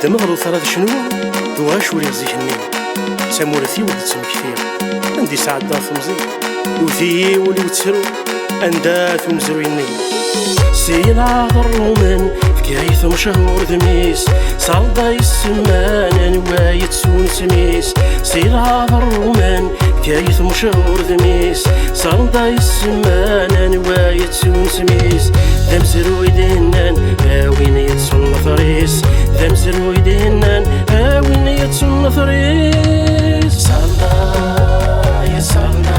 دمغ ثلاث شنو دواش ولي زيني سمورتي ولي تسمكفير عندي ساعة دار مزي وثي ولي وتسرو اندات ومزرويني سين عذر رومان فكايث مشهور دميس صلدا يسمان نوايت سون سميس سين عذر رومان فكايث مشهور دميس صلدا يسمان نوايت سون سميس ذم زروي دينان وين يتسون ثريس ذم زروي دينان وين يتسون ثريس صلدا يا صلدا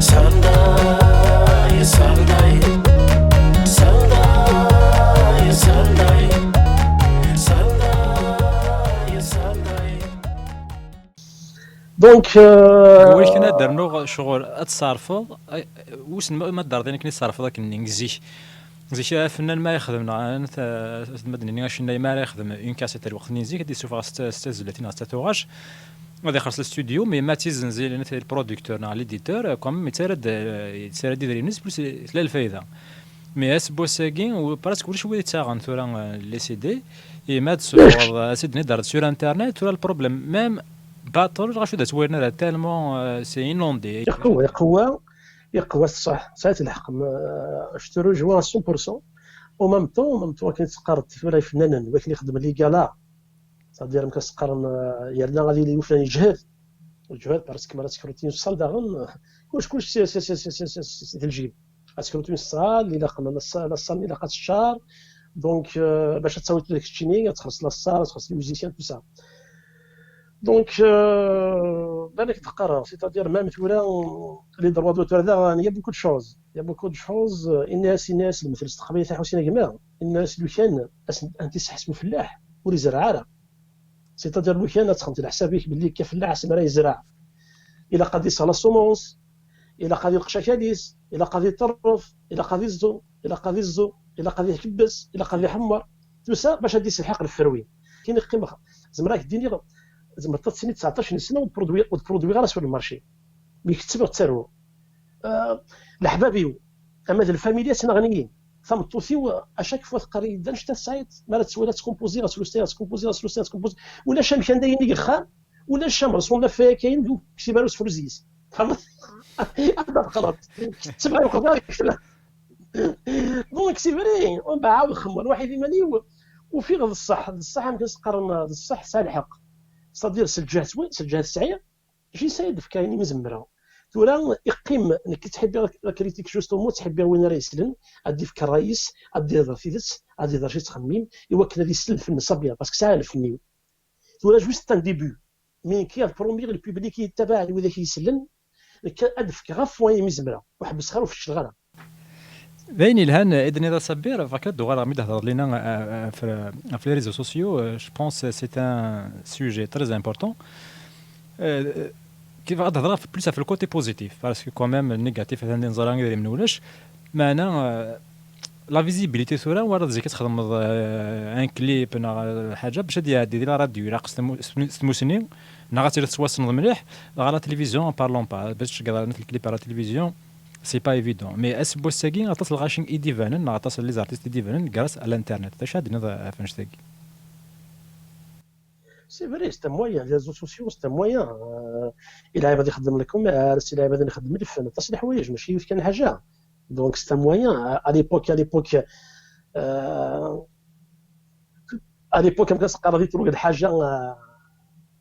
صلدا يا صلدا صلدا يا صلدا صلدا يا صلدا دونك واش كنا درنا شغل اتصرفوا واش ما دار دينك نصرفوا داك النينزي زي فنان ما يخدمنا انا المدني شنو ما يخدم اون كاسيت الوقت نينزي كدي سوف 36 تاتواج غادي يخلص الاستوديو مي ما تيزنزل انا البرودكتور نا ليديتور كوم يتسرد يدير الناس بلس لا الفايده مي اس بوساكين وبراسك كلشي هو يتاغن ثورا لي سي دي اي ماد سور سيدني دارت سور انترنت ولا البروبليم ميم باطل غاشو دات ويرنا تالمون سي انوندي يقوى الصح ساعات الحق اشترو جوا 100% او ميم طون كنتقارن في فنان ولكن يخدم لي كالا صدير كنسقرن يرنا غادي يوفلان يجهد باسكو مرات كروتين الصال داغن كلشي سي الجيب اسكروتين الصال الا قلنا الصال الا قات الشهر دونك باش تصاوت داك الشيني تخلص الصال تخلص الميوزيسيان تو سا دونك بالك تقرا سيتادير ميم تولا لي دروا دوتور دا يا بوكو دو شوز الناس المثل استقبال تاع حسين جماعه الناس اللي كان انت تحسبوا فلاح ولي زرعاره سيتادير لو كان تخمت على حسابك باللي كيف فلاح سما راه يزرع الا قادي صلا سومونس الا قادي يلقى شكاليس الا قادي يطرف الا قادي يزو الا قادي يكبس الا قادي يحمر توسا باش غادي يسحق الفروي كاين قيمه زعما راك ديني زعما 19 سنه وبرودوي غير سوق المارشي يكتب الثروه الحبابيو اما الفاميليا سنا غنيين ثم توثيو اشاك فوا تقري دانش تاع السايت مالات سوالات كومبوزي ولا شام كان دايني خام ولا شام رسول فيها كاين دو كسيبالوس فروزيس فهمت هذا غلط تبع الخضار دونك سي فري وبعاود خمر واحد يماني وفي غض الصح ما كنسقرن الصح صالحق صدير سجات السعيه شي سايد في كايني مزمره تورا يقيم انك تحب كريتيك جوستومو تحب وين راه يسلم ادي فك الرئيس ادي هضر فيدت ادي هضر شي تخميم يوكل هذا يسلم في النصابيه باسكو ساهل الفني تورا جوست ان ديبي مين كي البروميير البوبليك يتبع وذا كيسلم ادفك غف وين مزمره وحبس خير في الشغاله باين الهان اذن اذا صبير فكاد دوغا مي تهضر لينا في لي ريزو سوسيو جو بونس سي ان سوجي تري امبورطون كيف غتهضر بلوس في الكوتي بوزيتيف باسكو كوميم النيجاتيف هذا نزران غير من ولاش معنا لا فيزيبيليتي ثورا ورا زي كتخدم ان كليب نا حاجه باش دير لا راديو لا سموسني نا غاتي توصل مليح على التلفزيون بارلون با باش تقرا الكليب على التلفزيون سي با ايفيدون مي اس بوساكين غتصل غاشين ايديفانن غتصل لي زارتيست ايديفانن غراس على الانترنت تاش هادنا فنشتاكي سي فري سي مويان لي ريزو سوسيو سي مويان الى غادي يخدم لكم عرس الى غادي نخدم لي في تصليح حوايج ماشي كان حاجه دونك سي مويان ا ليبوك كنسقى غادي تروح الحاجه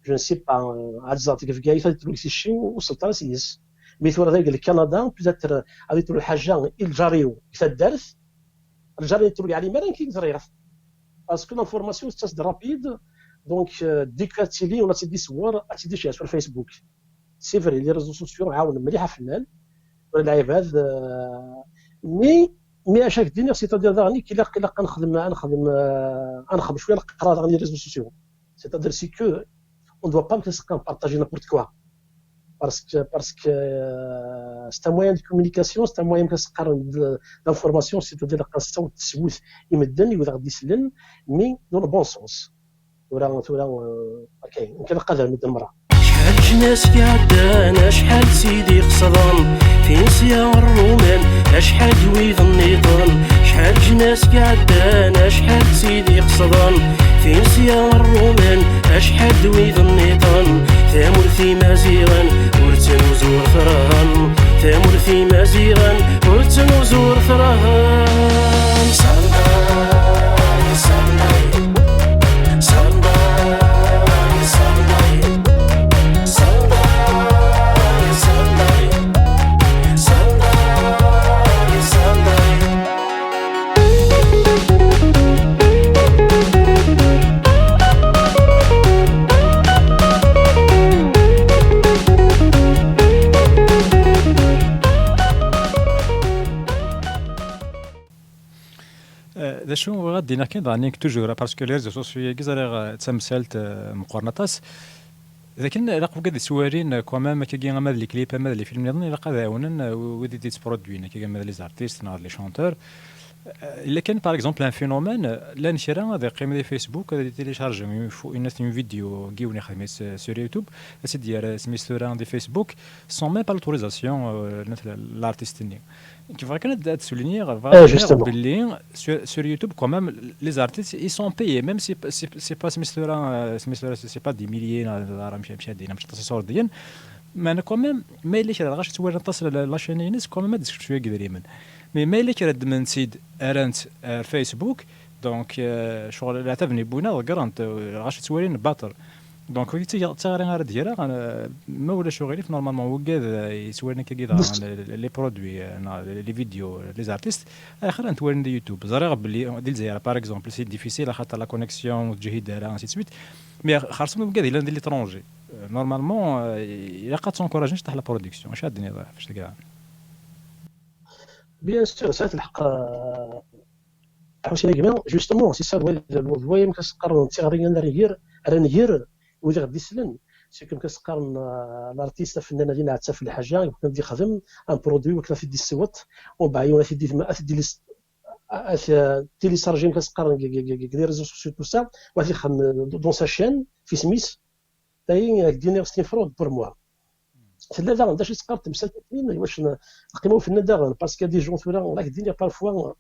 جو نسي با عزاتك في كايفه تروح شي وصلت راسيس مي ثورا قال لك كندا بيتر غادي تروح الحاجه الجاريو كتدارس الجاري تروح على مران كيزريغ باسكو لانفورماسيون تصدر رابيد دونك ديك تيلي ولا تدي صور تدي شي في الفيسبوك سي فري لي ريزو سوسيو عاون مليحه فنان ولا العباد مي اشاك دينير سيتادير داني كي لا نخدم شويه نقرا داك لي ريزو سوسيو سيتادير سي كو اون دو با بارطاجي نابورت كوا باسكو c'est un moyen de communication c'est un moyen d'information c'est-à-dire الصوت التسويت يمدن يقدر غادي يسلم مي دون بون سونس ولا اوكي يمكن قدر مد المراه شحال ناس قعدنا شحال سيدي قصدان في نسيا الرومان شحال ويظ النيطان شحال جناس قعدان شحال سيدي قصدان في نسيا الرومان شحال دويد النيطان ثامرثي مازيغا ورتن وزور ثرهان ثامرثي مازيغا ورتن وزور ثرهان صنداي صنداي صنداي صنداي صنداي صنداي صنداي صنداي ذا شنو غادينا كنظنيك توجور باسكو لي ريزو سوسيو كيزاليغ تسمسلت مقارنطاس لكن راقو قد سوارين كومام كي غامد لي كليب هذا لي فيلم نظن راقا داونن ودي ديت برودوين كي غامد لي زارتيست نار لي شونتور الا كان باغ اكزومبل ان فينومين لا نشرا هذا قيمه دي فيسبوك هذا تيليشارج يفو الناس فيديو كيوني خدمت سور يوتيوب سي ديال سميستوران دي فيسبوك سون ميم با لوتوريزاسيون لارتيست ني كيف كانت تسوليني باللي سور يوتيوب كو ميم لي زارتيست اي سون بايي ميم سي با سميستوران سي با دي ميليي دولار مشى دينا مش تصور ديال ما انا كو ميم ما اللي كرا غاش توري نتصل لاشينينس كو ميم ديك شويه قدريمن مي ما اللي كرا من سيد ارانت فيسبوك دونك شغل لا تبني بونا غرانت غاش تورين باطل دونك وقت تاغري غير ديالها ما ولا شغل في نورمالمون وكاد يسوالنا كيدا لي برودوي لي فيديو لي زارتيست اخر نتورين دي يوتيوب زريغ بلي ديال الجزائر باغ اكزومبل سي ديفيسيل خاطر لا كونيكسيون وتجهيد دارها انسي سويت مي خاصهم وكاد الا ندير ليترونجي نورمالمون الا قد تنكوراجي نفتح لا برودكسيون اش الدنيا فاش تلقاها بيان سور ساعات الحق حوسي كمان جوستومون سي سا الوضويه ما كتقارن تيغريان ريغير رانغير ولي غادي يسلم سي كم كتقارن الارتيست فنان اللي نعتها في الحاجه يمكن غادي يخدم ان برودوي وكنا في دي الصوت وبعيونه في دي تيلي سارجي كتقارن لي ريزو سوسيو تو سا واحد يخدم دون سا شين في سميث تاي دينير ستين فرود بور موا لا لا عندها شي تقارن تمثال واش نقيمو فنان داغ باسكو دي جون ولا راك دينير بارفوا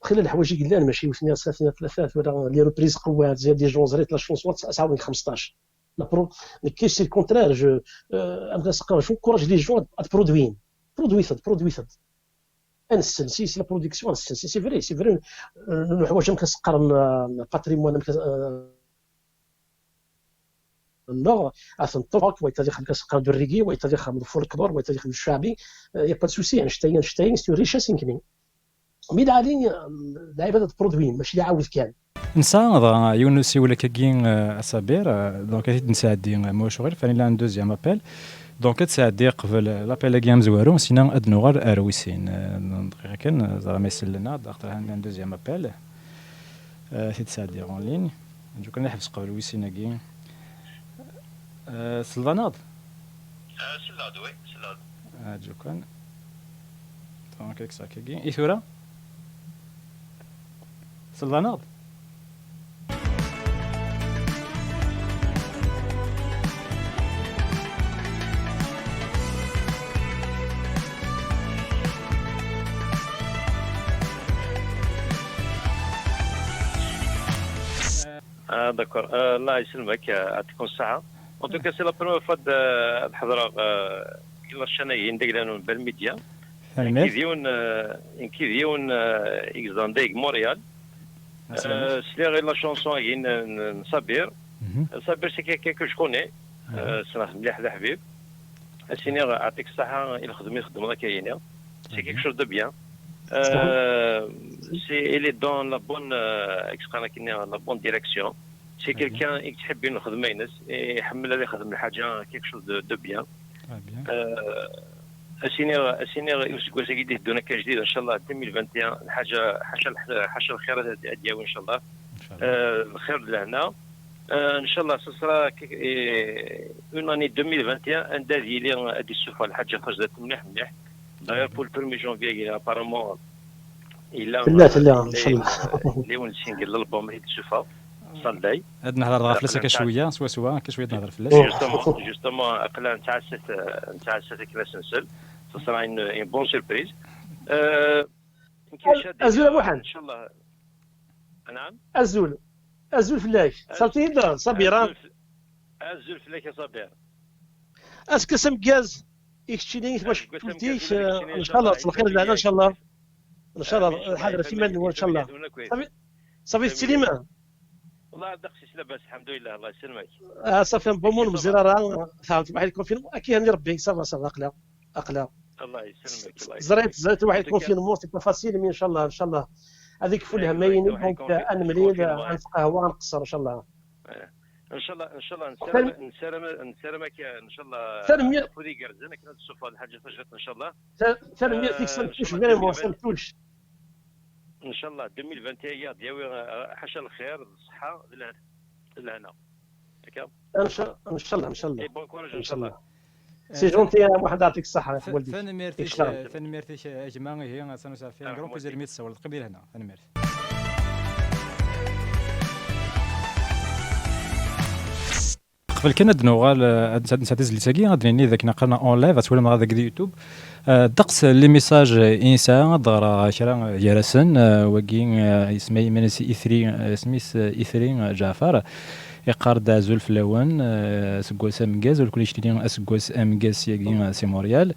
خلال الحوايج قلال ماشي وثنين ثلاثه ولا لي ريبريز قوات زي دي جون زريت لا شونسون 15 لا برو كي سي الكونترير جو ام كنسقى شو كوراج لي جون برودويث انسن سي لا برودكسيون سي فري الحوايج كنسقرن باتريمون النوع اصلا طوق ويتاجي خلك سقر دو ريغي ويتاجي خدم الفولكلور ويتاجي خدم الشعبي يا با سوسي انشتاين سي ريشاس يمكن ميد علي لعيبه برودوين ماشي عاود كان نسى يونس ولا كاين اسابير دونك نساعدي مو شغل فاني لا ان دوزيام ابل دونك تساعدي قبل لابيل كيام زوارو سينا ادنو غير ارويسين دقيقه كان زعما ما يسلنا داخل عندنا ان دوزيام ابل سي تساعدي اون لين جو كان نحبس قبل ويسينا كاين سلطانات سلاد وي سلاد جو كان دونك اكسا كاين اي ثورة سلطانات داكور الله يسلمك يعطيكم الصحة ان توكا سي لا بروميير فوا الحضرة الى الشنايين ديالنا بالميديا كيديون اكزانديك مونريال سلي لا شونسون كاين صابير سي كيكو جو كوني سمح مليح هذا حبيب اسيني يعطيك الصحة الى يخدم راه كاينه سي كيك شوز دو بيان سي الي دون لا بون اكسبريم كاين لا بون ديريكسيون سي كيلكان تحب يخدم ينس يحمل عليه يخدم الحاجه كيك شوز دو بيان اسيني يوسكو سيدي دونا كجديد ان شاء الله 2021 حاجه الخيرات ديالو ان شاء الله الخير لهنا ان شاء الله سسرا اون اني 2021 اندادي لي ادي السوفه الحاجه خرجت مليح داير بول 1 جونفي ابارامون الا لا ان شاء الله اللي ون سينجل الالبوم هيك السوفه صنداي هاد نهضر غير فلاسك شويه سوا كشويه نهضر فلاس جوستومون اقلا نتاع كيفاش نسل سسرا اون بون سوربريز ازول ابو حن ان شاء الله. نعم. ازول فلاك صلتي صبيرا ازول فيك يا صابر. اسك سمكاز يكشيني واش قلتيش ان شاء الله تصل خير لنا ان شاء الله الحاضر في من ان شاء الله صافي السليمه والله دقتي لاباس الحمد لله الله يسلمك. صافي بومون مزراره فهمت واحد الكونفيرم اكيد ربي صافا اقلا الله يسلمك. الله زريت واحد الكونفيرمون سي با فاسيل مي ان شاء الله هذيك فل همين دونك انمليل نقهوى نقصر ان شاء الله. ان شاء الله نسلمك ان شاء الله. ثاني خذي قرزنا كنا نشوف هذه الحاجه فجرت ان شاء الله. ثاني تيكسب فريمون سمتولش ان شاء الله 2021 دياوي حاشا الخير الصحه لهنا ياك ان شاء الله اي بون كوراج ان شاء الله. سي جونتي واحد يعطيك الصحه ولدي. ثاني ميرتيش اجماعي هي سنوسا فيها كروب بليزير ميت سول قبيل هنا ثاني ميرتي. قبل كنا دنوغال نساتيز اللي تاكي غادني ذاك نقرنا اون لايف غتولي مع ذاك اليوتيوب دقس لي ميساج انسان ضغرا شرا جلسن وكين اسمي منسي اثري سميس اثري جعفر يقارد زولف لون سكوس امكاز وكل شيء اسكوس امكاز ياكين سي موريال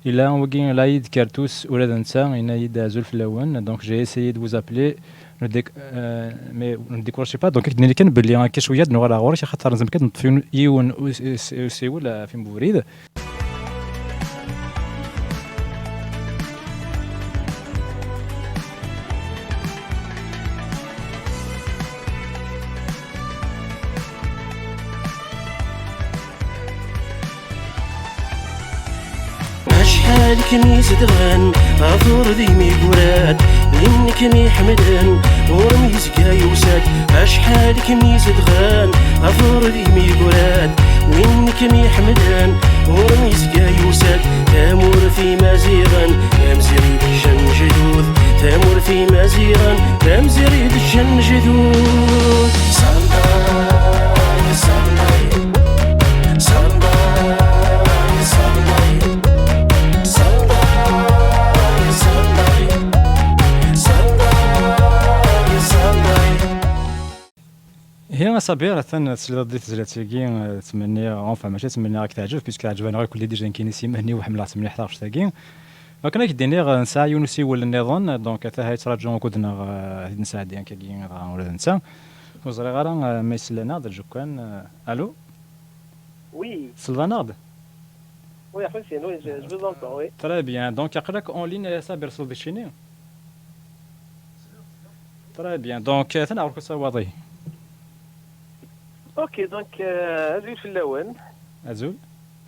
الا وكين لايد كارتوس ولاد نتا ينايد زولف لون دونك جي اسيي دو زابلي نديك مي نديكورشي با دونك كدني كان بلي كاين شويه نوغ على غوري خاطر لازم كنطفيو يون سيول في مبوريد. شحال كني زدغن عذور ذي ميقورات إنك مي حمدن ورميز كايوسات شحال كني زدغن عذور ذي ميقورات وإنك مي حمدن ورميز كايوسات تامور في مزيغا تامزيري دجن جدود تامور في مزيغا تامزيري دجن جدود صنداي صنداي هي صابير ثان سلادي تزلاتيكي تمني اونفا ماشي تمني راك تعجب بيسك عجباني غير كل ديجا كاين سيماني وحمله تمني 11 تاكي ولكن كديني نسعى يونسي ولا النظام دونك حتى هاي تراجعوا كودنا نسعى ديان كاين ولا نسى وزري غير ما يسلنا درجو كان الو وي سلفانارد وي حسين وي جو زونطون وي تري بيان دونك يقراك اون لين صابير صوب الشيني تري بيان دونك تنعرفوا سواضي اوكي دونك ازول في اللون ازول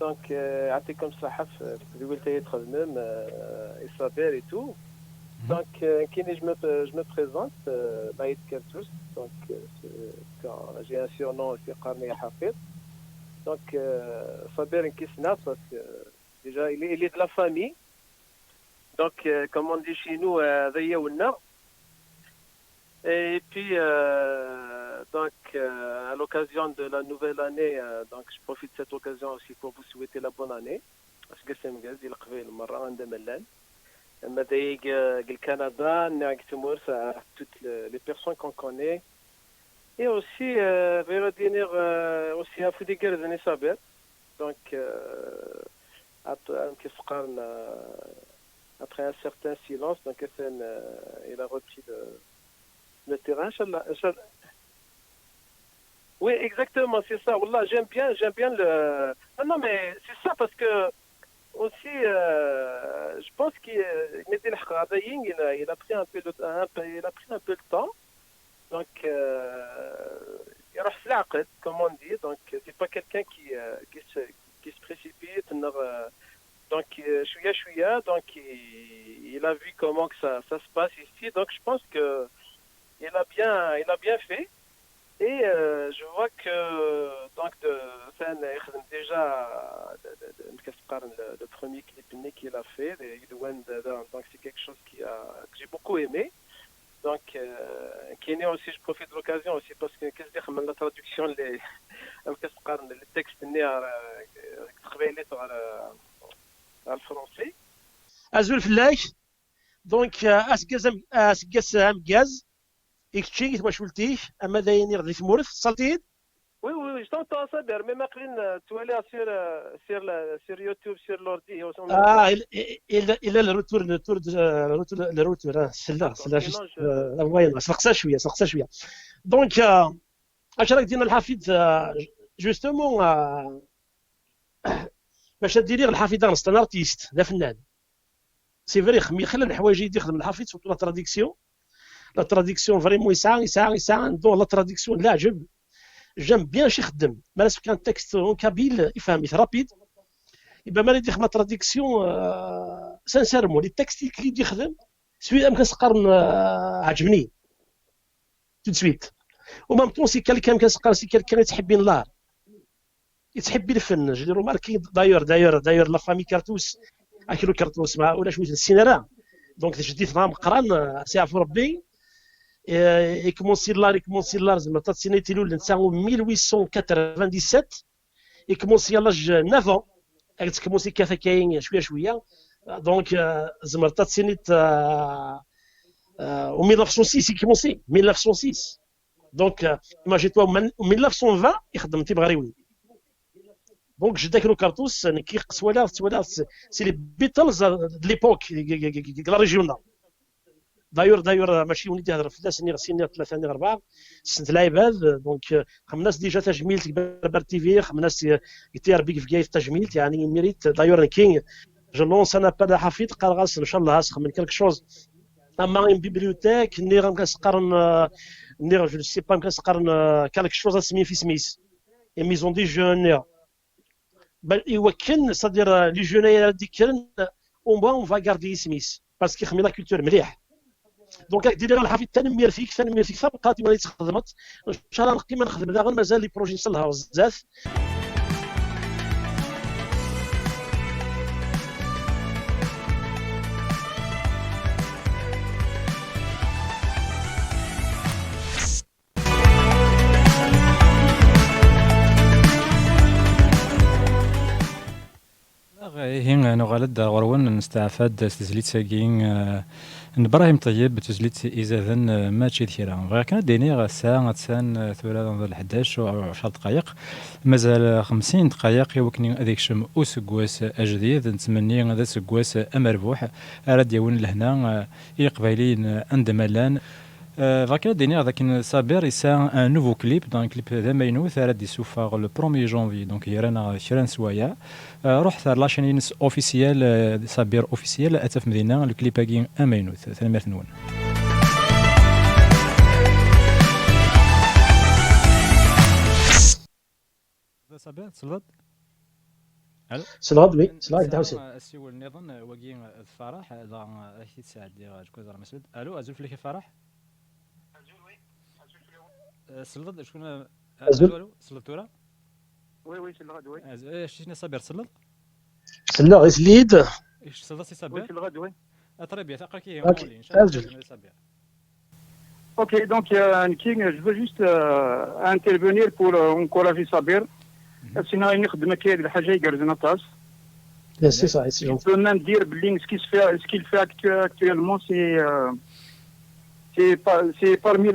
دونك يعطيكم الصحه في اللي قلتي تخدمم اصابير اي تو دونك كاين جو مو بريزونت بايت كارتوس دونك جي ان سورنون في قرني حفيظ دونك صابير نكيسنا باسكو ديجا il est de la famille donc comme on dit chez nous ذي ولنا et puis donc à l'occasion de la nouvelle année donc je profite de cette occasion aussi pour vous souhaiter la bonne année parce que c'est مجازي القبيل المره عندنا ملان اما دايق الكندا ناك تمور toutes les personnes qu'on connaît et aussi بيردينير aussi à Foudiger زني صابر donc après un certain silence donc il a repris le terrain Inch'Allah. Oui, exactement, c'est ça. Wallah, j'aime bien le. Non, mais c'est ça parce que aussi, je pense qu'il a pris un peu de temps. Donc, il a fait comme on dit. Donc, c'est pas quelqu'un qui se précipite. Donc, chouïa. Donc, il a vu comment que ça se passe ici. Donc, je pense que il a bien fait. Et je vois que donc déjà le premier clip qu'il a fait, donc c'est quelque chose que j'ai beaucoup aimé. Donc qui est aussi, je profite de l'occasion aussi parce que qu'est-ce que la traduction les textes travaillé sur le français. ازول فلاك دونك اسكاس امكاز اكتشي واش قلتيه اما دايني غادي تمورث صالتيد. Oui, oui, oui, je t'entends ça, mais Maclean, tu es là sur YouTube, sur l'ordi. الا الروتور سلا Sinon, وين سرقسا شويه دونك اش راك دينا الحفيد جوستومون باش ديري الحفيد ان ارتيست ذا فنان سي فري خلى الحوايج يخدم الحفيد سورتو لا تراديكسيون فريمون يسعى عنده لا تراديكسيون لا عجب جام بيان شي يخدم مالا كان تكست كابيل يفهم رابيد يبقى مالي يدير لا تراديكسيون سانسيرمون لي تكست اللي يدي يخدم سوي ام كنسقر عجبني تو سويت ومام طون سي كالكان كنسقر سي كالكان يتحبين لار يتحبي الفن جي روماركي داير لا فامي كارتوس اكلو كارتوس مع ولا شويه السينارا دونك جديت نهار مقران سي عفو ربي يكمونسي لار زعما تاتسينيتي لول نتاعو 1897 يكمونسي لاج 9 ans كمونسي كافا كاين شويه دونك زعما تاتسينيت و 1906 يكمونسي 1906 دونك ايماجي توا 1920 يخدم تيبغاريوي دونك جداك لو كارتوس كي قسوالا سي لي بيتلز د ليبوك لا ريجيونال دايور ماشي وليدي يهضر في سنين 3 سنين 4 سنه العباد دونك خمناس ديجا تجميلت بربر تي في خمناس قلت ربي كيف جاي تجميلت يعني ميريت دايور كين جو لونس انا با حفيظ قال غاس ان شاء الله هاسخ من كلك شوز اما ان بيبليوتيك ني غنسقرن ني جو سي با كنسقرن كلك شوز اسمي في سميس اي ميزون دي جون بل يوكن صدير لي جونايا ديكرن اون فا غاردي سميس باسكو خمي لا كولتور مليح دونك ديري غير الحفيظ تنمير فيك ثبقات ولا تخدمت ان شاء الله نقي ما نخدم غير مازال لي بروجي نصلها بزاف. هين نغالد غروان نستعفاد تزليت ساكين نبراهيم طيب تزليت إذا ما تشي ثيرا غير كان ديني ساعة سان ثلاثة 11 و 10 دقائق مازال 50 دقائق يوكني هذيك شم أسقواس أجديد نتمني هذا سقواس أمربوح أراد يون لهنا يقبلين عند ملان فكان ديني هذاك صابر يسا ان نوفو كليب دون كليب ذا ماينوث راه يسوفر لو 1 جونفي دونك يرانا شران سوايا رحت لاشين اوفيسيال صابر اوفيسيال اتف مدينه الكليب كاين امينوث ثلاث نون صابر صلاد الو صلاد وي صلاد داوسي السيول نظن واقين الفرح هذا راهي تساعد كوزر مسعود الو ازول فيك الفرح سلط شكون الو سلطوره وي سلغد وي شنو صابر سلط سلا غيسليد ايش سلط سي صابر سلغد وي طريبيا تلقى كي اوكي ان شاء الله صابر. Ok, donc je veux juste intervenir pour encourager Sabir. Sinon, il y a des choses C'est ça, c'est gentil. Je peux même dire ce qu'il fait actuellement, c'est parmi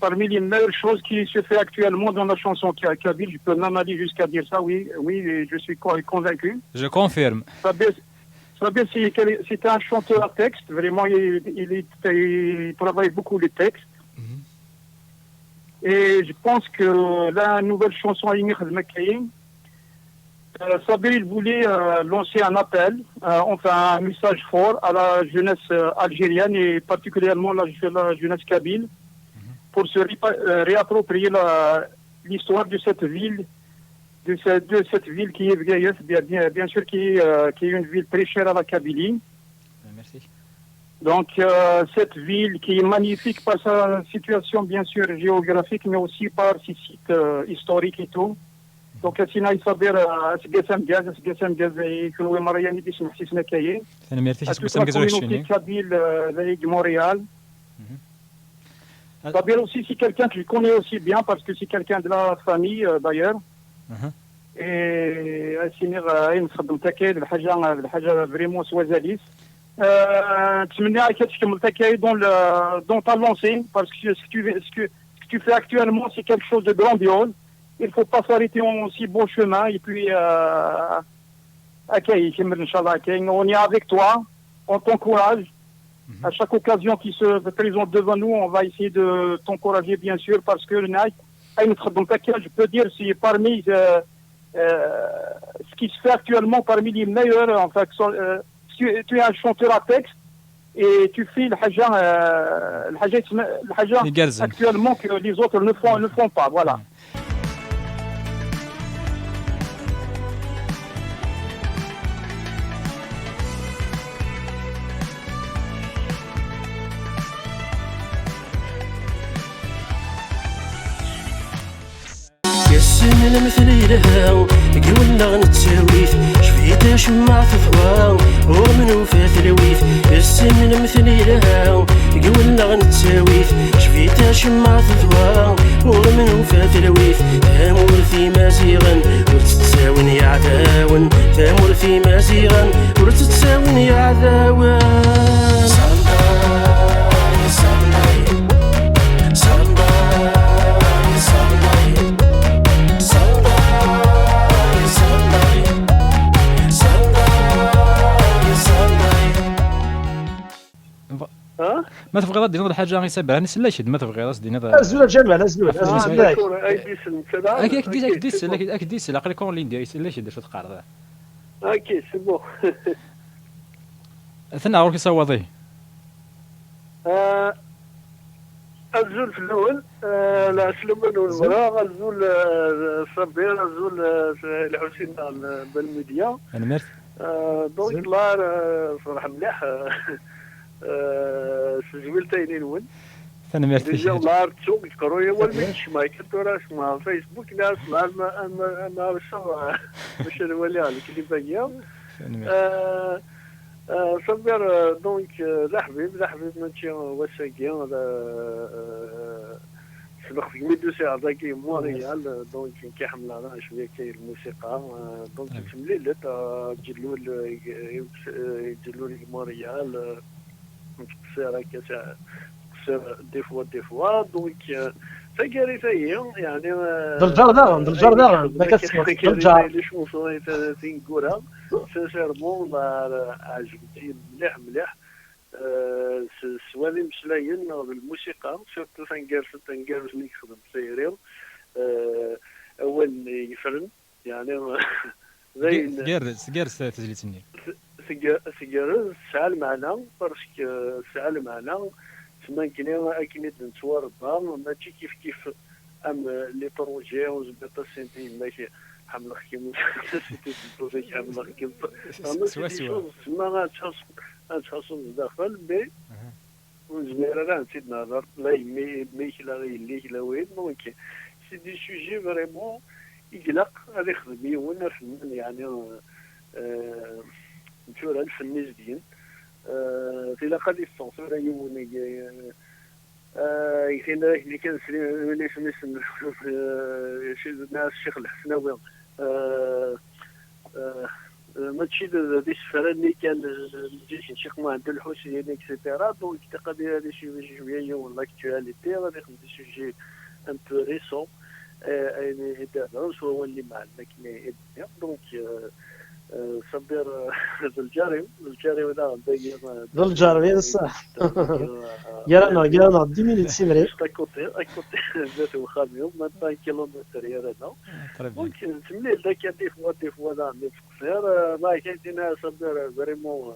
parmi les meilleures choses qui se fait actuellement dans la chanson kabyle. Je peux même aller jusqu'à dire ça, oui, je suis convaincu. Je confirme. Sabir, c'est un chanteur à texte, vraiment, il travaille beaucoup les textes. Et je pense que la nouvelle chanson à Inir Makaïn, Sabir, il voulait lancer un appel, enfin un message fort à la jeunesse algérienne et particulièrement la jeunesse kabyle pour se réapproprier l'histoire de cette ville, qui est bien sûr qui est une ville très chère à la Kabylie. Merci. Donc cette ville qui est magnifique par sa situation bien sûr géographique mais aussi par ses sites historiques et tout. Donc سينا يصبر اسقسم جاز يكونوا مرياني دي سمحتيسنا كاين. انا ميرتيش اسقسم جاز وشيني. كابيل de Montréal. Sabir aussi c'est quelqu'un que je connais aussi bien parce que c'est quelqu'un de la famille d'ailleurs. اسينيغ اين نخدم تاكايد الحاجه فريمون سوازاليس. نتمنى كتكمل تاكايد دون تا لونسي باسكو ce que tu fais actuellement c'est quelque chose de grandiose. Il faut pas s'arrêter en si bon chemin et puis Inch'Allah, on est avec toi, on t'encourage. À chaque occasion qui se présente devant nous, on va essayer de t'encourager bien sûr parce que je peux dire c'est parmi ce qui se fait actuellement parmi les meilleurs. En fait, tu es un chanteur à texte et tu fais le haja actuellement que les autres ne font pas. Voilà. من المثل لها قولنا غنتساويت شفيت شمع في ثوان ورمن وفات لويت من المثل لها قولنا غنتساويت شفيت شمع في ثوان ورمن وفات لويت ثامورثي مازيغا ورتتساون يا عداون ثامورثي مازيغا ورتتساون يا عداون ما تبغي دير هاد حاجه غير سابها نسلا شد ما تبغي دير هذا ازول جمال ازول اكيد عقلي كون لين دير لا شد شو تقارض اوكي سي بون ثنا عرفي صوضي الزول في الاول لا سلمان والمراه الزول صبير الزول الحسين بالميديا انا مرت دونك لا صراحه مليح سجل تاينين ون انا مرت ديجا لا تسوق قرويه والمش ما كتوراش مع فيسبوك ناس ما باش نولي عليك اللي باقيه صبر دونك لا حبيب ماشي وساقي سبق في ميدو ساعة ذاكي مونريال دونك كيحمل على شوية كاين الموسيقى دونك تمليلت يجلو مونريال قصير هكا قصير دي فوا دونك تاكاري هي يعني دلجار داغن ما كتسمع دلجار لي شونسون تينكورا سيرمون عجبتي مليح سوالي مشلاين بالموسيقى سورتو تنقارس اللي يخدم سيريو اول يفرن يعني زي سكارس تجليتني سيجارز سال معنا باسكو سال معنا تما كاين اكيد نتوار الدار ماشي كيف ام لي بروجي وزبط سنتين ماشي حمل خيم سيتي بروجي حمل خيم تما غتحصل داخل بي ونزمير راه نسيت نهضر لا يميك لا غيليك لا وين دونك سي دي سوجي فريمون يقلق غادي يخدم يونا فنان يعني نشوف الفن جديد في لاقا ديستونس ولا يوني يثينا اللي كان اللي سميت شي ناس الشيخ الحسناوي ماشي دي السفاره اللي كان الشيخ مهند الحسيني اكسيتيرا دونك تقدر هذا شي شويه ولا اكتواليتي غادي يخدم شي شي ان بو ريسون يعني هذا هو اللي معنا كاين دونك صبر الجاري ولا الجاري صح يرانا 10 minutes سي فري اكوتي ذات وخاميو ما 2 كيلومتر يرانا ممكن تملي داك دي فوا دا عندي قصير ما كاينين صبر فريمون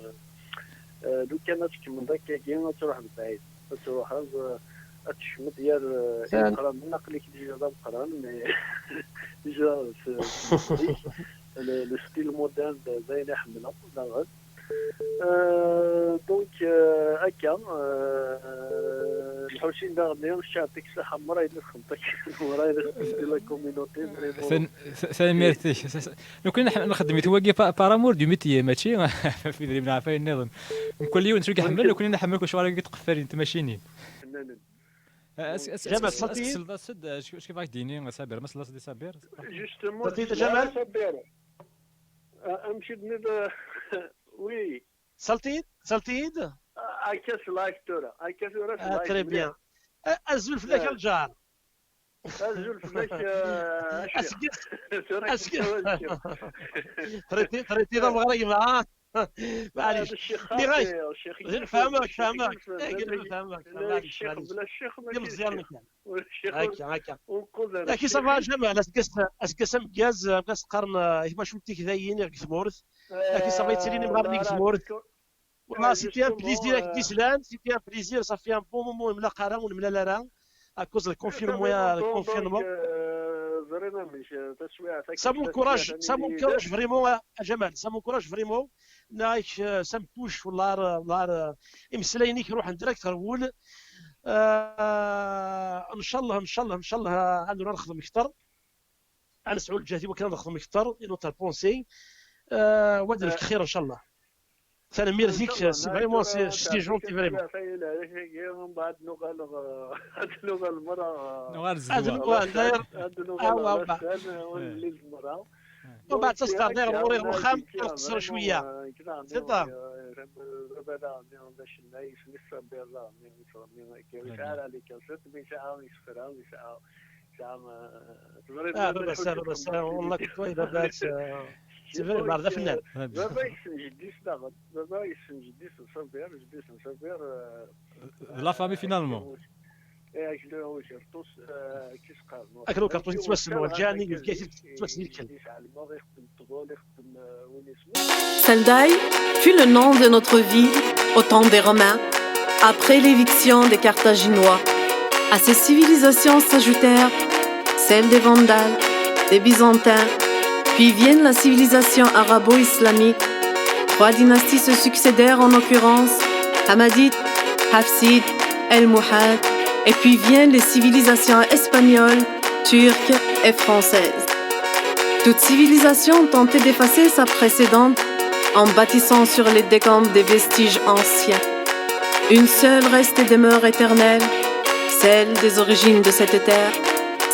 لو كانت كمل داك كاين تروح بعيد تروح تشمت ديال القران نقلك ديجا القران ديجا le style moderne زين يحملها داغ دونك هكا الحوشين داغ شاتك صحه مرايد نخمطك مرايد لا كوميونيتي سي ميرتي لو كنا نخدم يتواقي بارامور دو ميتي ماشي في دري من عفاين النظام كل يوم نشوف كنحمل لو كنا نحمل كل شويه تقفل انت ماشيني جمال سلطيد اش كيف ديني صابر ما سلطت صابر جوستومون سلطيد جمال امشي بني وي سلطيد اكاس لايك تورا اكاس لايك تري بيان ازول فلاك الجار ازول فلاك تريتي ضم غريب معليش الشيخ اللي غايش الشيخ فهمك فهمك معليش بلا الشيخ دير مزيان مكان الشيخ هكا ونقول لكن صافا جمال اسكاس مكاز مكاس قرن ما شفتي كذاين في مورث لكن صافا يتساليني مغربي في مورث والله سيتي ان بليزير ديسلان سيتي ان بليزير صافي ان بون مومون نملا قرا ونملا لا اكوز الكونفيرمون فريمون مش تسويع ça m'encourage vraiment جمال ça m'encourage vraiment نايش ça me touche والله يمسليني يروح ديريكت نقول ان شاء الله عندنا نخدم اكثر انا سعود جهدي وكان نخدم اكثر نوتر بونسي وادير لك خير ان شاء الله ثاني ميرسيك سي فريمون سي جونتي فريمون من بعد لغه المراه نوار داير ولي المراه ومن بعد تصدر داير غوري وخام نقصر شويه صدام باش نعيش لسه بالله كيف عليك صرت بشعه يسفر بس والله كنت وين بس سيفير بعد فنان بابا يسنجديس داغ بابا يسنجديس صبر جديس صبر لا فامي فينالمون اكلو شرطوس كيس قال اكلو كرتوس يتوسم والجاني كيف تتوسم الكل Sendai fut le nom de notre ville au temps des Romains, après l'éviction des Carthaginois. À ces civilisations s'ajoutèrent celles des Vandales, des Byzantins, puis viennent la civilisation arabo-islamique. 3 dynasties se succédèrent en occurrence, Hamadites, Hafsides, El-Mouhad, et puis viennent les civilisations espagnoles, turques et françaises. Toute civilisation tentait d'effacer sa précédente en bâtissant sur les décombres des vestiges anciens. Une seule reste et demeure éternelle, celle des origines de cette terre,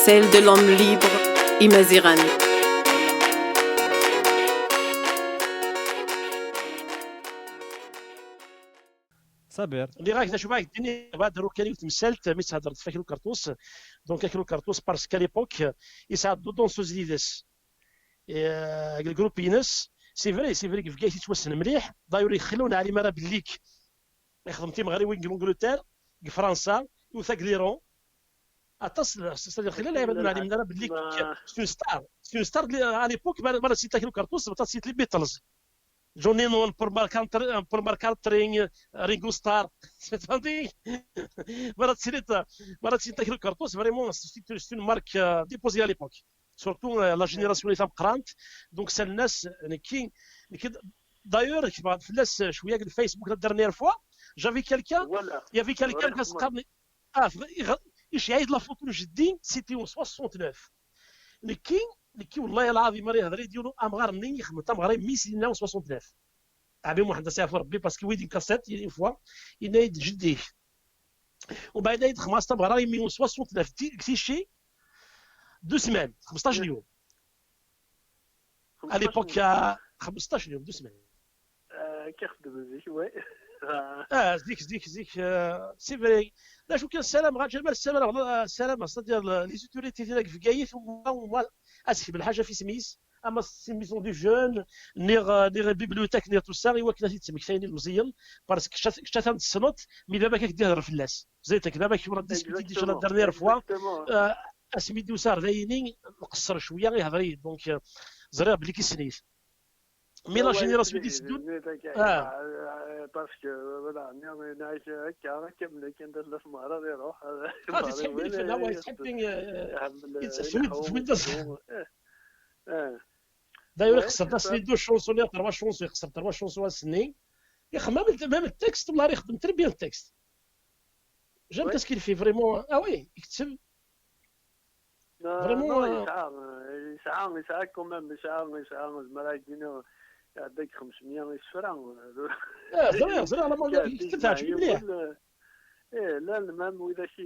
celle de l'homme libre, Imazirani. صابر اللي راك شوف راك ديني بادرو كان تمثلت ميت هضرت فاكرو كارتوس دونك كاكلو كارتوس باسكو ليبوك يساعد دون سوزيديس الجروب ينس سي فري كيف كايت يتوسن مليح داير يخلونا على مرا بليك خدمتي مغربي انجلترا فرنسا وثاك ليرون اتصل خلال يبان على مرا بليك سون ستار على ليبوك مرا سيت كاكلو كارتوس سيت لي بيتلز جوني نون بور ماركار ترين رينغو ستار فهمتي مرات سيت كاكلو كارتوس فريمون سيت اون مارك ديبوزي على ليبوك surtout la génération اللي قرانت دونك سال الناس كي دايور فلاس شويه الفيسبوك لا ديرنيير فوا جافي كالكان يافي كالكان كاسقرني ايش يعيد لا فوتو جدي سيتي 69 كي والله العظيم راه هضري ديالو امغار منين يخدم تا مغرب ميسينا 69 عبي واحد سافر ربي باسكو ويدين كاسيت اون فوا ينايد جديه ومن بعد يد 15 مغرب 69 كتيشي 2 سمان 15 يوم à l'époque 15 يوم 2 سمان كيخدم زيك وي زيك سي فري لا شو كان السلام غير جمال السلام ديال لي زوتوريتي ديالك في كايف وما اسف بالحاجه في سميس اما سميسون دي جون نيغ بيبليوتيك نيغ تو سا ايوا كنا تسميك ثاني المزيان باسكو شتا السنوت مي دابا كدير فلاس زيتك دابا كي مرات ديسكوتي ديجا لا ديرنيير فوا اسميدو سار داينين نقصر شويه غير هضري دونك زرير بلي كيسنيت مي لا جينيراسيون دي سدون باسكو فوالا نعيش هكا كمل كندير لا في مهره يروح تحبني في الهواء تحبني داير يخسر ناس لي دو شونسون ولا 3 شونسون يخسر 3 شونسون سنين يخمم ميم التكست والله يخدم تري بيان التكست جام كاسكيل في فريمون وي يكتب فريمون يسعى كومام يسعى زعما يدينا عندك 500 فران زرير لا ما كتبتهاش مليح ايه لا المهم واذا شي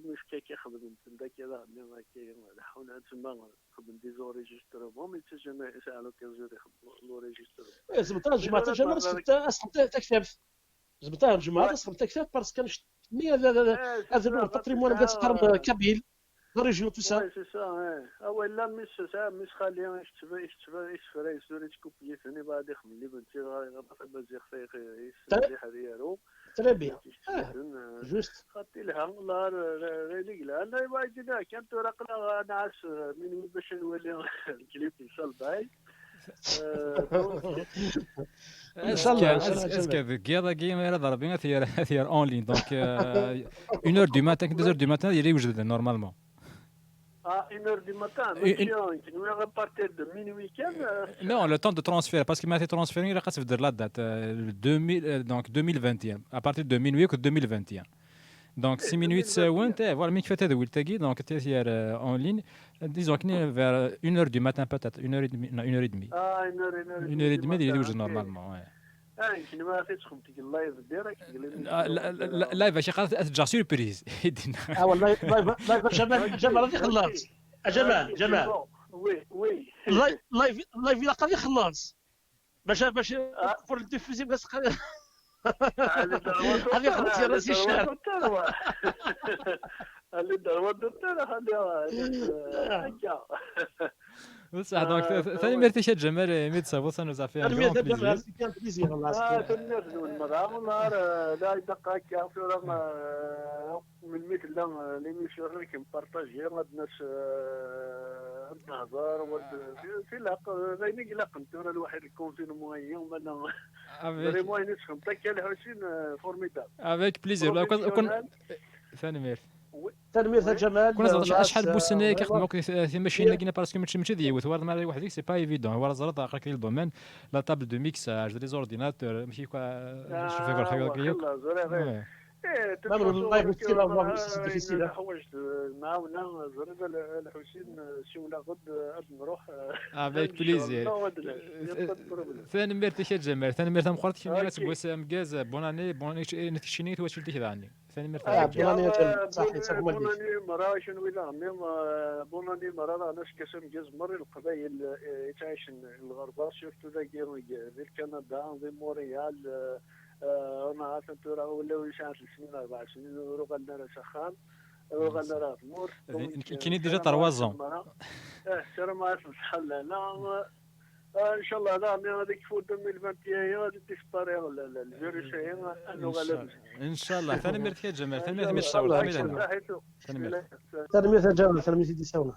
مشكل كيخدم تما كذا كي حاول تما خدم دي زوريجسترمون مي تجمع ساعه لوكازيون يخدموا لوريجسترمون زبطها الجماعه تجمع اسخمت تكتب زبطها الجماعه اسخمت تكتب باسكو كان هذا الباتريمون بدا تقرب كابيل ريجيون تو سا سي سا اولا مش خالي يشفرا يسوري تكوبي ثاني بعد يخدم لي بنتي غادي بزيخ يسري حريرو تري بيان جوست خاطي لها والله ريلي لا انا واجد كانت رقنا نعس من باش نولي الكليب يوصل باي ان شاء الله اسكو كيا كيم راه ضربينا ثير اون لين دونك 1 اور دو ماتان 2 اور دو ماتان يوجد نورمالمون À 1h du matin, tu nous repartir de minuit Non, le temps de transfert, parce qu'il m'a été transféré, il a fait la date, donc 2021, à partir de minuit que 2021. Donc 6 minutes, voilà, mais qui fait de Wiltagi, donc tu es en ligne, disons qu'il est vers 1h du matin peut-être, 1h30, non, 1h30. Ah, 1h30. 1h30, il est normalement, ouais. يمكن ما خدمتك اللايف ديالك لايف اش قالت اترجع سيربريز والله لايف جمال غادي يخلص جمال وي لايف الا غادي يخلص باش فور الديفوزي بس غادي يخلص يا راسي الشارع اللي دار هكا بصح دونك ثاني مرتي شاد جمال ميد صافو سا نوزا فيها كان بليزير والله نهار لا يدق هكا في من مثل لي ميسيون كي مبارطاجي هاد الناس نهضر في لاق غير لاق نتورا الواحد الكونفينمون يوم انا فريمون نسخن تاكا الحسين فورميداب افيك بليزير كون ثاني مرتي تنمير جمال كنا شحال بوسنه كيخدموا في ماشين كاينه باسكو ماشي ديوت هو مع واحد سي با ايفيدون هو زرط عقلك الدومين لا تابل دو ميكساج دي زورديناتور ماشي كوا شوف فيك الحاجه كيوك مامر اللايف كثير والله ديفيسيل حوايج معاونا زرد الحسين شونا غد نروح افيك بليزير ثاني ميرتي شي جمال ثاني ميرتي مخرط كي ناس بوسام كاز بوناني نتشينيت واش ولتي ثاني ثاني ميرتي بوناني صحيح صافي بوناني مرا شنو ولا ميم بوناني مرا ناس كاسم كاز مر القبائل يتعايش الغربه سيرتو ذا كندا ذا مونريال انا عارف انتو راه ولاو يشعل 3 4 سنين وروغالنا راه سخان وروغالنا راه تمور كاين ديجا 3 زون سير ما عرف شحال لا ان شاء الله لا مي هذيك فوت 2021 غادي تيسباري الفيروس انه غالبا ان شاء الله ثاني ميرت يا جمال ثاني ميرت الشاور ثاني ميرت جمال ثاني ميرت يساونا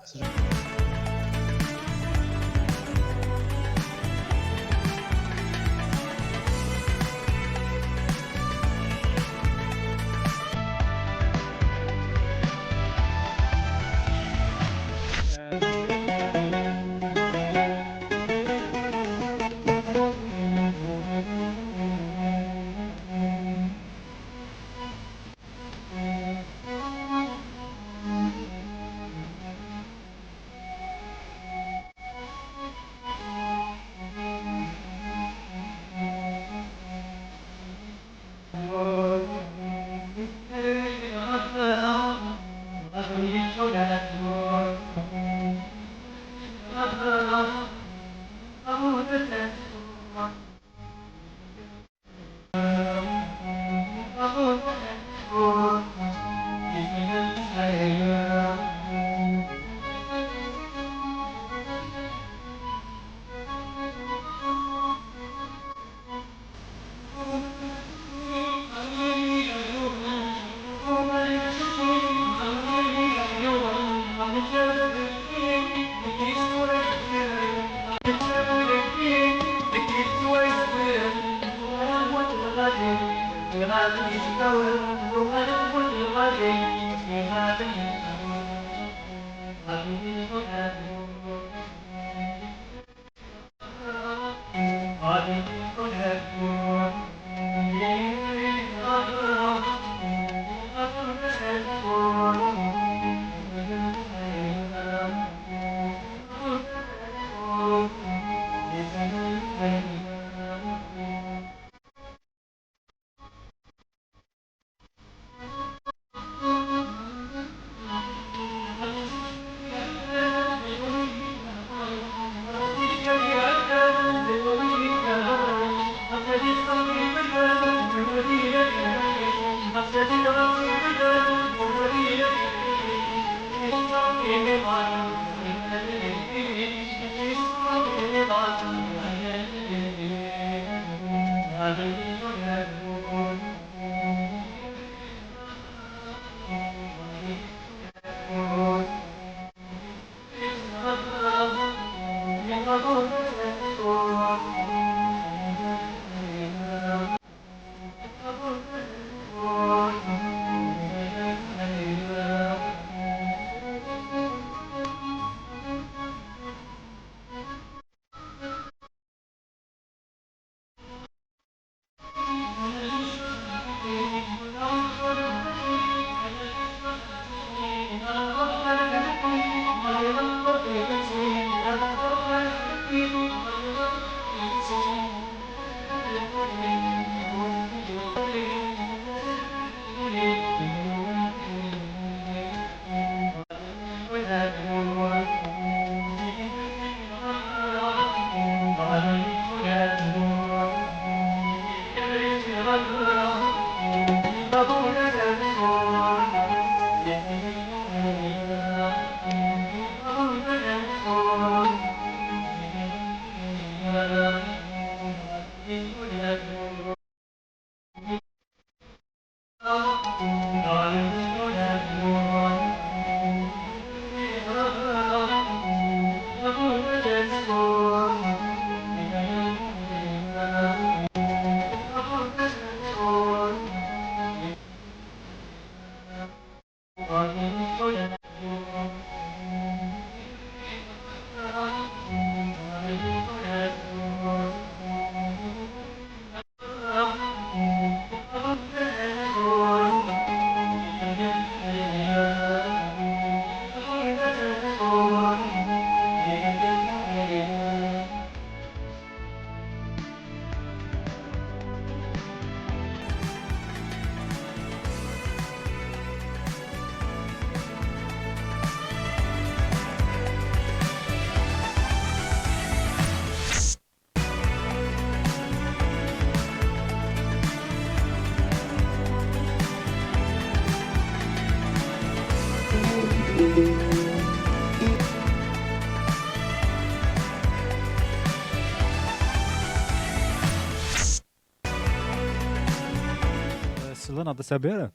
سلطان هذا سابير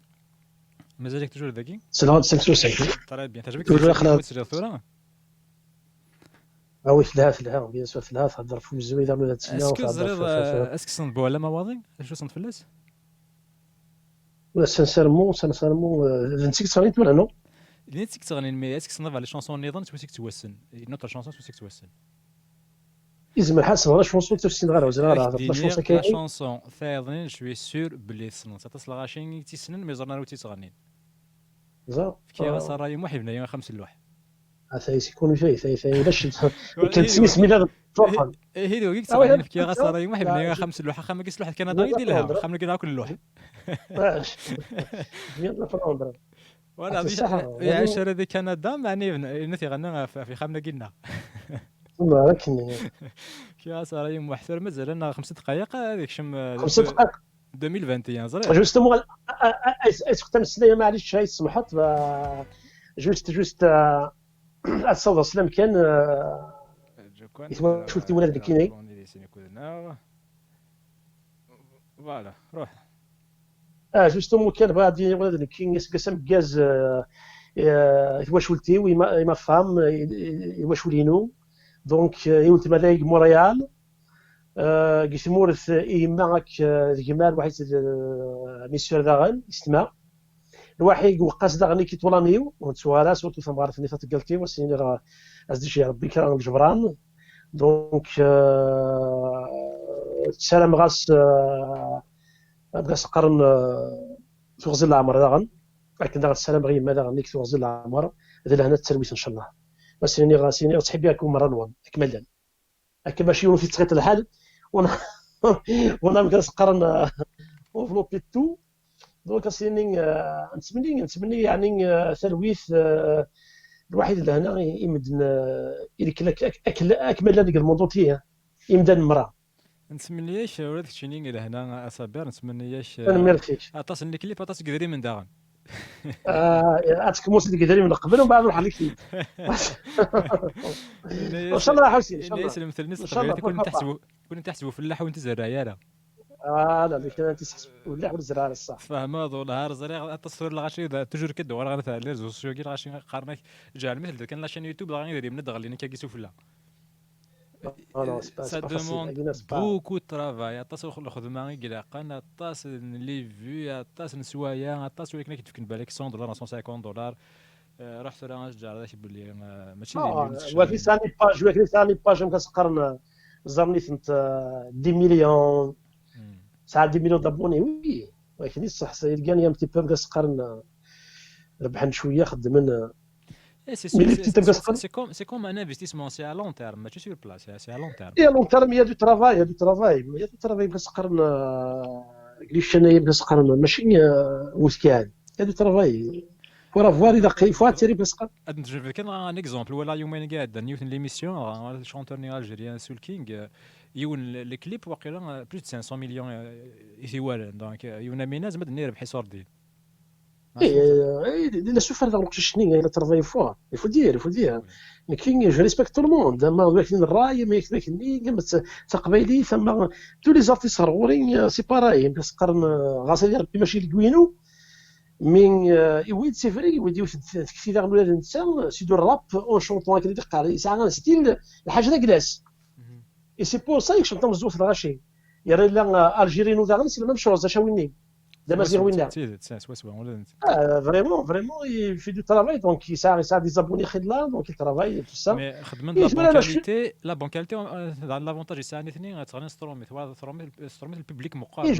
مازالك توجور ذكي سلام 95 طري بيان تعجبك تقول اخنا تسجل الثوره وي فلها بيان سور فلها تهضر في الزويده ولا تسمع اسكو زريض اسكو صنبوا على مواضيع شو صنت فلاس ولا سانسيرمون نسيت صغيت ولا نو اللي نسيت تغني مي اسكو صنف على شونسون نيضان توسيك توسن نوتر شونسون توسيك توسن يزم الحال صغار شونسون تفسين غير وزرا هذا شونسون كاين شونسون ثايضين شوي سور بلي صنت تصل غاشين تيسنن مي زرنا روتي تغني زعما كي غا راي محي بنايا 5 لوح ثايس يكون شيء ثاي باش كنت سميتها توفر هي دو قلت تغني في كي غا راي محي بنايا 5 لوح خا ما قيس لوح كندا يدير لها خا نلقى كل لوح واش 100 فرون وانا يعيش هذه كندا معني نثي غنى في خامنا قلنا ولكن كي غا محترم مازال لنا 5 دقائق هذيك شم 5 دقائق 2021 زرير جوستومون ختم السنه معليش هاي سمحت جوست اتصور سلام كان شفتي ولاد كيني فوالا روح جوستومون كان غادي ولاد كين قسم كاز واش ولتي وما فهم واش ولينو دونك يولت ملايك مونريال قلت مورث إيماك جمال واحد ميسيور داغن يستمع الواحد وقاس داغني كي طولانيو ونتسوالا سورتو ثم عرفت اني تقلتي وسيني راه ازدي شي ربي كرام الجبران دونك تسلم غاس غاس قرن تغزل العمر داغن لكن داغن السلام غير ما داغن نيك تغزل العمر هذا لهنا الترويس ان شاء الله بس اني غاسيني تحب ياكم مره نوان اكملا هكا باش يولو في تسقيط الحال وانا مكرس قرن اونفلوبي تو دونك سيني نتمني يعني تلويث الواحد لهنا يمدن اكمل هذيك الموضوع تاعي يمدن المراه نتمنياش ولادك تشيني لهنا اصابير نتمنياش انا ميرسيش عطاس اللي كليب عطاس قدري من داغن عطاك موسى قدري من قبل ومن بعد نروح عليك ان شاء الله حوسي ان شاء الله الناس المثل الناس كنت تحسبوا فلاح وانت زرع يالا لا اللي كان تيسحس ولا حول الزرار الصح. فما ذو نهار زريغ التصوير اللي غاشي توجور كدور غير تاع لي ريزو سوسيو كي غاشي قارنك جا المثل كان لاشين يوتيوب غادي يدير من دغ اللي كي سوفلا نو سي سا با فاسيل دوموند بوكو ترافاي طاس الخدمه يقلقنا طاس لي فيو طاس نسوايا طاس ولكن كتفكن بالك $100 $150 رحت راه جا هذاك باللي ماشي ولكن ثاني باج كتقارن زرنيت انت 10 مليون ساعه 10 مليون دابوني وي ولكن صح سيلقاني ان تي بو كتقارن ربحن شويه خدمن. C'est comme un investissement, c'est à long terme, mais tu sur place, c'est à long terme. Et à long terme, il y a du travail, كتقارن قليش انايا كتقارن ماشي وسكان. Il y a du travail. Pour avoir il faut attirer كتقارن. Je vais donner un exemple. Voilà, يومين قاعد نيوتن l'émission, le chanteur algérien Soul King, يون le clip واقيلا plus de 500 millions يثوال. Donc يون ميناز ما دني ربحي صوردين. لا سوف هذا الوقت الشني لا ترافاي فوا يفو دير لكن جو ريسبكت تو الموند اما ولكن الراي ما يكفيكني كما تقبايلي ثم تو لي زارتيست صغورين سي باراي كتقارن غاسل ربي ماشي لكوينو من يويد سي فري يويد تكفي داغ الولاد الانسان سيدو الراب اون شونطون هكا قاري يسعى ستيل الحاجه دا كلاس اي سي بور سا يكشنطو مزوف الغاشي يرى لا الجيرينو داغن سي ميم شوز شاويني دابا زيروينا فريمون il fait du travail donc ça a des abonnés خدلا donc il travaille tout ça mais خدمه لا بون كاليتي لافونتاج يساعدني اثنين تغني ستروميت البوبليك مقابل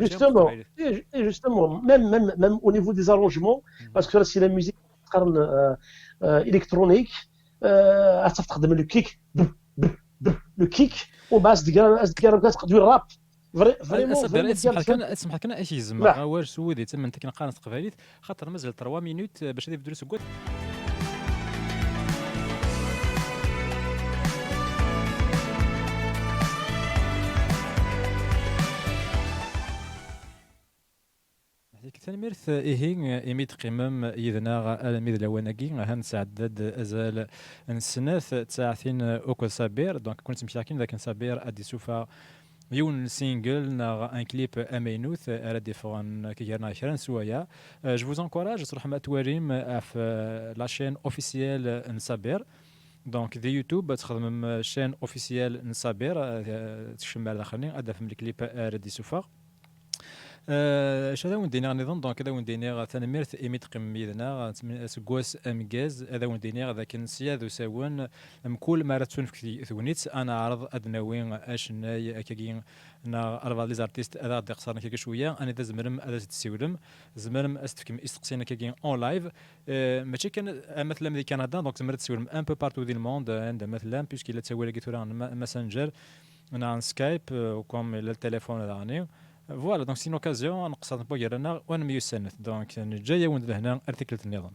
justement même au niveau des arrangements parce que si la musique تقارن électronique تخدم لو كيك لو كيك وباس ديال كتقدر الراب فريمون اسمح لك انا اش يزما واش سودي تما انت كنقارن قباليت خاطر مازال 3 مينوت باش نبداو نسوق. تنميرث إيهين إميد قمم يذنا الميد لواناكي هان سعداد أزال نسناث تساعتين أوكو سابير دونك كنت مشاركين لكن سابير أدي سوفا يون سينجل ناغ ان كليب امينوث على ديفون كي جرنا شران سوايا. جو فوز انكوراج صراحه ما تواريم في لا شين اوفيسيال نسابير دونك دي يوتيوب تخدم شين اوفيسيال نسابير تشمل الاخرين ادافم الكليب ردي سوفا هذا وين دينا نظام دونك هذا وين دينا تنميرث ايميت قميدنا سكواس امكاز هذا وين دينا ذاك نسيا ذو ساون كل ما رتون في ثونيت انا عرض ادناوين اشناي كاين نا اربع لي زارتيست هذا دقصرنا كي شويه انا ذا زمرم هذا تسولم زمرم استفكم استقسينا كاين اون لايف ماشي كان مثلا في كندا دونك زمرت تسولم ان بو بارتو دي الموند عند مثلا بيسكي لا تسوي لك ماسنجر عن سكايب وكم التليفون راني فوالا دونك سي نوكازيون نقصد بوغيرنا وانا ميوسنت دونك جايه وند هنا ارتكلت النظام.